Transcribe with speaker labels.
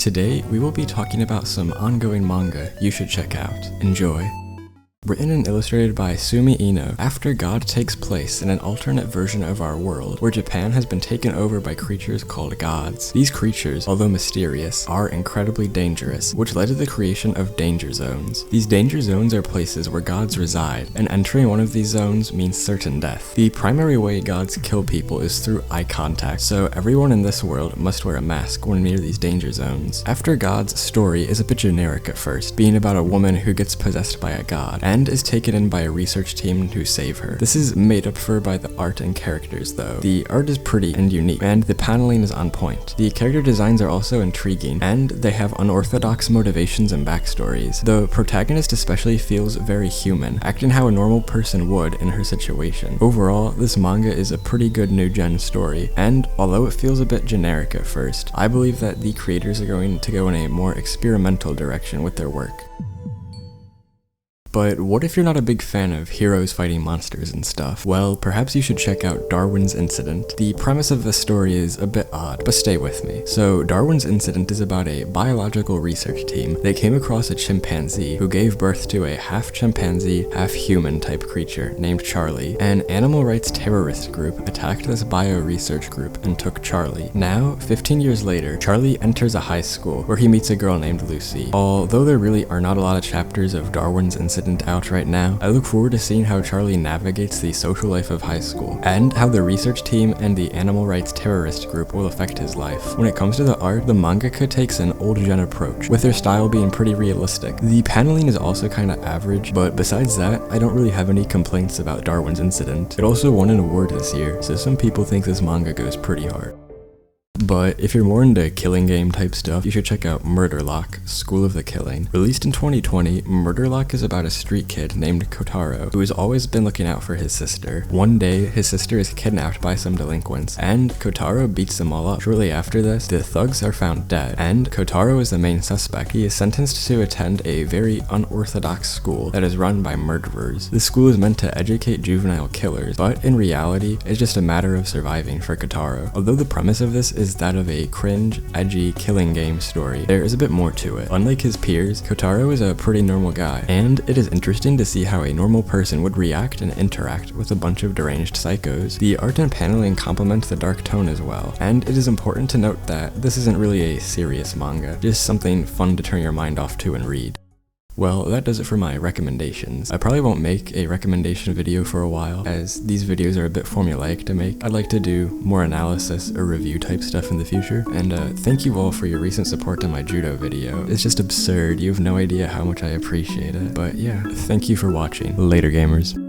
Speaker 1: Today, we will be talking about some ongoing manga you should check out. Enjoy! Written and illustrated by Sumi Ino, After God takes place in an alternate version of our world, where Japan has been taken over by creatures called gods. These creatures, although mysterious, are incredibly dangerous, which led to the creation of danger zones. These danger zones are places where gods reside, and entering one of these zones means certain death. The primary way gods kill people is through eye contact, so everyone in this world must wear a mask when near these danger zones. After God's story is a bit generic at first, being about a woman who gets possessed by a god, and is taken in by a research team to save her. This is made up for by the art and characters though. The art is pretty and unique, and the paneling is on point. The character designs are also intriguing, and they have unorthodox motivations and backstories. The protagonist especially feels very human, acting how a normal person would in her situation. Overall, this manga is a pretty good new gen story, and although it feels a bit generic at first, I believe that the creators are going to go in a more experimental direction with their work. But what if you're not a big fan of heroes fighting monsters and stuff? Well, perhaps you should check out Darwin's Incident. The premise of the story is a bit odd, but stay with me. So, Darwin's Incident is about a biological research team. They came across a chimpanzee who gave birth to a half chimpanzee, half human type creature named Charlie. An animal rights terrorist group attacked this bio-research group and took Charlie. Now, 15 years later, Charlie enters a high school where he meets a girl named Lucy. Although there really are not a lot of chapters of Darwin's Incident out right now, I look forward to seeing how Charlie navigates the social life of high school, and how the research team and the animal rights terrorist group will affect his life. When it comes to the art, the mangaka takes an old gen approach, with their style being pretty realistic. The paneling is also kinda average, but besides that, I don't really have any complaints about Darwin's Incident. It also won an award this year, so some people think this manga goes pretty hard. But if you're more into killing game type stuff, you should check out Murder Lock, School of the Killing. Released in 2020, Murder Lock is about a street kid named Kotaro, who has always been looking out for his sister. One day, his sister is kidnapped by some delinquents, and Kotaro beats them all up. Shortly after this, the thugs are found dead, and Kotaro is the main suspect. He is sentenced to attend a very unorthodox school that is run by murderers. This school is meant to educate juvenile killers, but in reality, it's just a matter of surviving for Kotaro. Although the premise of this is that of a cringe, edgy killing game story, there is a bit more to it. Unlike his peers, Kotaro is a pretty normal guy, and it is interesting to see how a normal person would react and interact with a bunch of deranged psychos. The art and paneling complement the dark tone as well, and it is important to note that this isn't really a serious manga, just something fun to turn your mind off to and read. Well, that does it for my recommendations. I probably won't make a recommendation video for a while, as these videos are a bit formulaic to make. I'd like to do more analysis or review type stuff in the future, and thank you all for your recent support on my judo video. It's just absurd, you have no idea how much I appreciate it. But yeah, thank you for watching. Later, gamers.